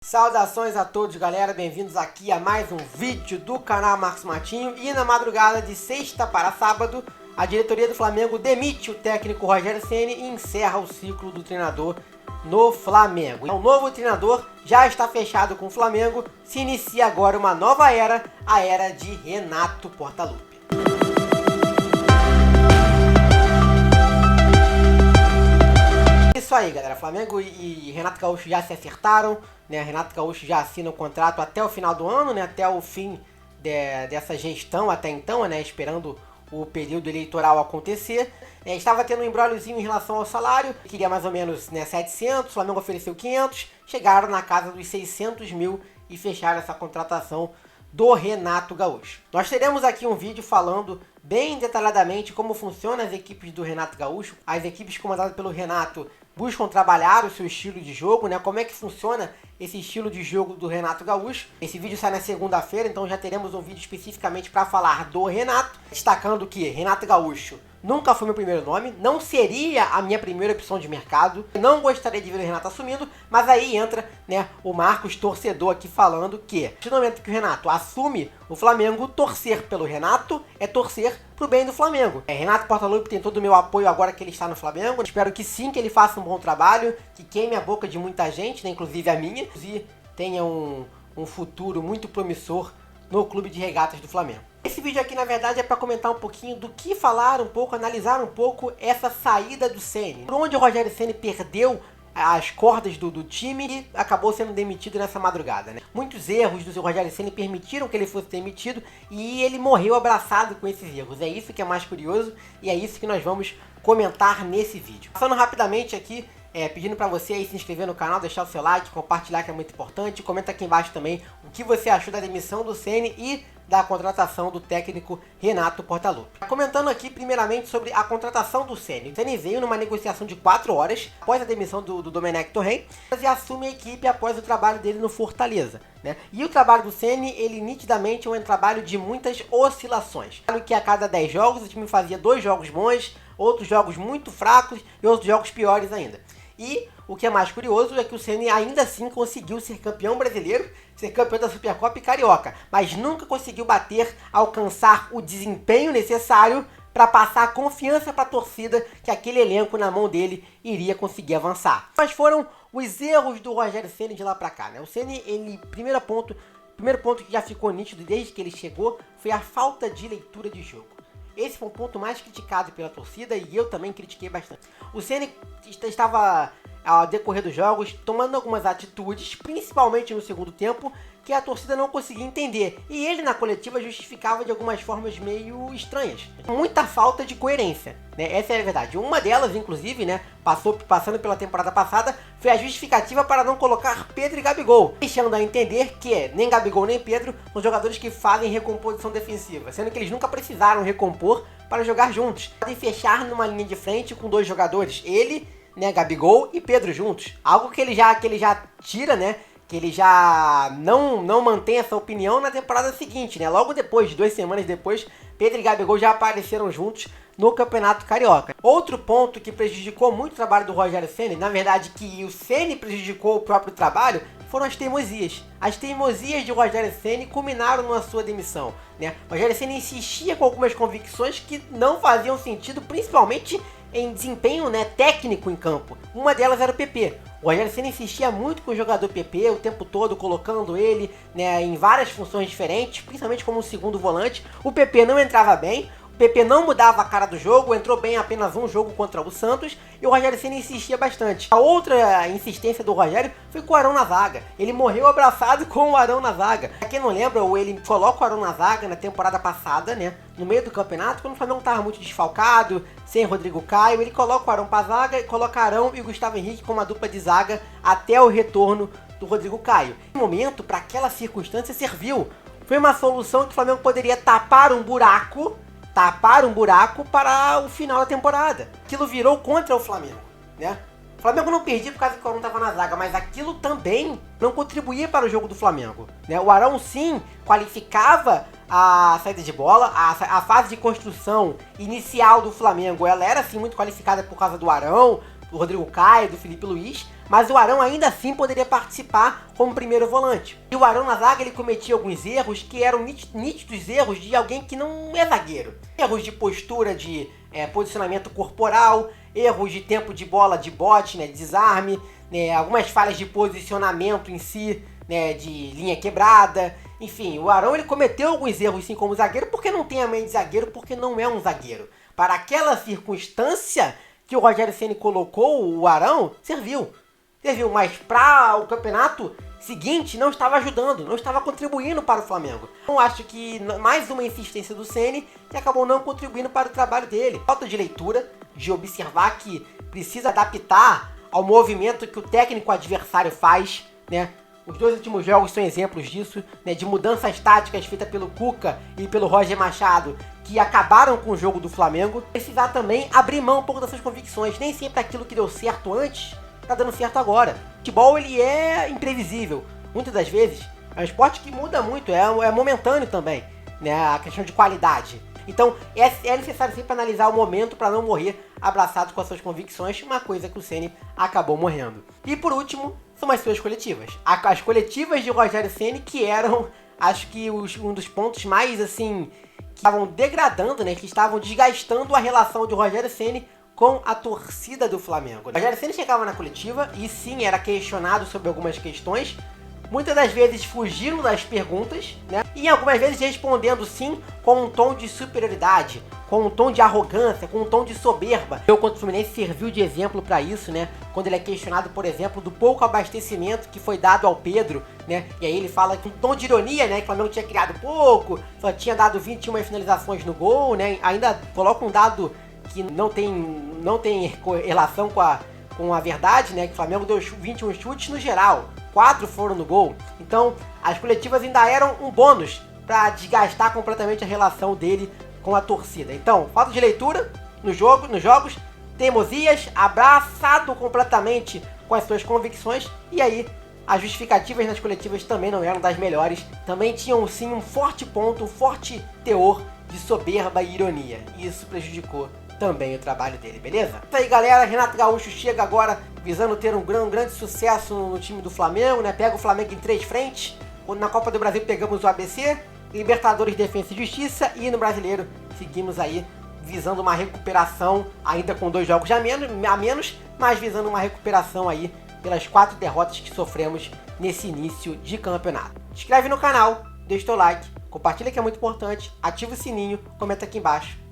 Saudações a todos, galera, bem-vindos aqui a mais um vídeo do canal Marcos Matinho. E na madrugada de sexta para sábado, a diretoria do Flamengo demite o técnico Rogério Ceni e encerra o ciclo do treinador no Flamengo. O novo treinador já está fechado com o Flamengo, se inicia agora uma nova era, a era de Renato Portaluppi. Isso aí, galera, Flamengo e Renato Gaúcho já se acertaram, né? Renato Gaúcho já assina o contrato até o final do ano, né? Até o fim dessa gestão até então, né? Esperando o período eleitoral acontecer. Estava tendo um imbrógliozinho em relação ao salário, queria mais ou menos, né, 700, o Flamengo ofereceu 500, chegaram na casa dos 600 mil e fecharam essa contratação do Renato Gaúcho. Nós teremos aqui um vídeo falando bem detalhadamente como funcionam as equipes do Renato Gaúcho. As equipes comandadas pelo Renato buscam trabalhar o seu estilo de jogo, né? Como é que funciona esse estilo de jogo do Renato Gaúcho. Esse vídeo sai na segunda-feira, então já teremos um vídeo especificamente para falar do Renato, destacando que Renato Gaúcho nunca foi meu primeiro nome, não seria a minha primeira opção de mercado, não gostaria de ver o Renato assumindo, mas aí entra, né, o Marcos torcedor aqui falando que, no momento que o Renato assume o Flamengo, torcer pelo Renato é torcer pro bem do Flamengo. Renato Portaluppi tem todo o meu apoio agora que ele está no Flamengo, espero que sim, que ele faça um bom trabalho, que queime a boca de muita gente, né, inclusive a minha, e tenha um futuro muito promissor no clube de regatas do Flamengo. Esse vídeo aqui, na verdade, é para comentar um pouquinho do que falar um pouco, analisar um pouco essa saída do Ceni. Por onde o Rogério Ceni perdeu as cordas do time e acabou sendo demitido nessa madrugada, né? Muitos erros do seu Rogério Ceni permitiram que ele fosse demitido e ele morreu abraçado com esses erros. É isso que é mais curioso e é isso que nós vamos comentar nesse vídeo. Passando rapidamente aqui, pedindo para você aí se inscrever no canal, deixar o seu like, compartilhar, que é muito importante. Comenta aqui embaixo também o que você achou da demissão do Ceni e da contratação do técnico Renato Portaluppi. Comentando aqui primeiramente sobre a contratação do Ceni. O Ceni veio numa negociação de 4 horas após a demissão do Domenech Torrent e assume a equipe após o trabalho dele no Fortaleza, né? E o trabalho do Ceni, ele nitidamente é um trabalho de muitas oscilações. Claro que a cada 10 jogos o time fazia 2 jogos bons, outros jogos muito fracos e outros jogos piores ainda. E o que é mais curioso é que o Ceni ainda assim conseguiu ser campeão brasileiro, ser campeão da Supercopa e Carioca, mas nunca conseguiu alcançar o desempenho necessário para passar a confiança para a torcida que aquele elenco na mão dele iria conseguir avançar. Mas foram os erros do Rogério Ceni de lá para cá, né? O Ceni, primeiro ponto que já ficou nítido desde que ele chegou foi a falta de leitura de jogo. Esse foi o ponto mais criticado pela torcida e eu também critiquei bastante. O Ceni estava, ao decorrer dos jogos, tomando algumas atitudes, principalmente no segundo tempo, que a torcida não conseguia entender. E ele, na coletiva, justificava de algumas formas meio estranhas. Muita falta de coerência, né? Essa é a verdade. Uma delas, inclusive, né, passando pela temporada passada, foi a justificativa para não colocar Pedro e Gabigol, deixando a entender que nem Gabigol nem Pedro são jogadores que fazem recomposição defensiva, sendo que eles nunca precisaram recompor para jogar juntos. Podem fechar numa linha de frente com 2 jogadores, ele, né, Gabigol e Pedro juntos. Algo que ele já tira, né? Que ele já não mantém essa opinião na temporada seguinte, né? Logo depois, 2 semanas depois, Pedro e Gabigol já apareceram juntos no Campeonato Carioca. Outro ponto que prejudicou muito o trabalho do Rogério Ceni, na verdade que o Ceni prejudicou o próprio trabalho, foram as teimosias. As teimosias de Rogério Ceni culminaram na sua demissão, né? O Rogério Ceni insistia com algumas convicções que não faziam sentido, principalmente em desempenho, né, técnico em campo. Uma delas era o PP. O Rogério Ceni insistia muito com o jogador PP o tempo todo, colocando ele, né, em várias funções diferentes, principalmente como um segundo volante. O PP não entrava bem, o PP não mudava a cara do jogo, entrou bem apenas um jogo contra o Santos e o Rogério Ceni insistia bastante. A outra insistência do Rogério foi com o Arão na zaga. Ele morreu abraçado com o Arão na zaga. Pra quem não lembra, ele coloca o Arão na zaga na temporada passada, né, no meio do campeonato, quando o Flamengo estava muito desfalcado, sem Rodrigo Caio, ele coloca o Arão pra zaga e coloca Arão e Gustavo Henrique como uma dupla de zaga até o retorno do Rodrigo Caio. No momento, para aquela circunstância, serviu. Foi uma solução que o Flamengo poderia tapar um buraco para o final da temporada. Aquilo virou contra o Flamengo, né? O Flamengo não perdia por causa que o Arão estava na zaga, mas aquilo também não contribuía para o jogo do Flamengo, né? O Arão sim qualificava a saída de bola, a fase de construção inicial do Flamengo, ela era sim muito qualificada por causa do Arão, do Rodrigo Caio, do Felipe Luiz, mas o Arão ainda assim poderia participar como primeiro volante. E o Arão na zaga, ele cometia alguns erros que eram nítidos erros de alguém que não é zagueiro. Erros de postura, de posicionamento corporal, erros de tempo de bola, de bote, né, de desarme, né, algumas falhas de posicionamento em si, né, de linha quebrada. Enfim, o Arão ele cometeu alguns erros sim como zagueiro, porque não tem a mente de zagueiro, porque não é um zagueiro. Para aquela circunstância que o Rogério Ceni colocou o Arão, serviu, mas para o campeonato seguinte não estava ajudando, não estava contribuindo para o Flamengo. Então acho que mais uma insistência do Ceni que acabou não contribuindo para o trabalho dele. Falta de leitura, de observar que precisa adaptar ao movimento que o técnico adversário faz, né? Os 2 últimos jogos são exemplos disso, né, de mudanças táticas feitas pelo Cuca e pelo Roger Machado, que acabaram com o jogo do Flamengo. Precisar também abrir mão um pouco das suas convicções. Nem sempre aquilo que deu certo antes tá dando certo agora. O futebol ele é imprevisível. Muitas das vezes é um esporte que muda muito, é momentâneo também, né, a questão de qualidade. Então é necessário sempre analisar o momento para não morrer abraçado com as suas convicções, uma coisa que o Ceni acabou morrendo. E por último, são as suas coletivas. As coletivas de Rogério Ceni que eram, acho que um dos pontos mais assim, que estavam degradando, né, que estavam desgastando a relação de Rogério Ceni com a torcida do Flamengo. O Rogério Ceni chegava na coletiva e sim, era questionado sobre algumas questões, muitas das vezes fugiram das perguntas, né? E algumas vezes respondendo sim com um tom de superioridade, com um tom de arrogância, com um tom de soberba. O jogo contra o Fluminense serviu de exemplo para isso, né? Quando ele é questionado, por exemplo, do pouco abastecimento que foi dado ao Pedro, né? E aí ele fala com um tom de ironia, né? Que o Flamengo tinha criado pouco, só tinha dado 21 finalizações no gol, né? Ainda coloca um dado que não tem relação com a verdade, né? Que o Flamengo deu 21 chutes no geral. 4 foram no gol. Então, as coletivas ainda eram um bônus para desgastar completamente a relação dele com a torcida. Então, falta de leitura nos jogos, teimosias, abraçado completamente com as suas convicções, e aí as justificativas nas coletivas também não eram das melhores, também tinham sim um forte ponto, um forte teor de soberba e ironia, e isso prejudicou também o trabalho dele, beleza? Isso aí, galera, Renato Gaúcho chega agora visando ter um grande sucesso no time do Flamengo, né? Pega o Flamengo em 3 frentes. Na Copa do Brasil pegamos o ABC, Libertadores, Defensa e Justiça, e no Brasileiro seguimos aí visando uma recuperação, ainda com 2 jogos a menos, mas visando uma recuperação aí pelas 4 derrotas que sofremos nesse início de campeonato. Se inscreve no canal, deixa o teu like, compartilha que é muito importante, ativa o sininho, comenta aqui embaixo.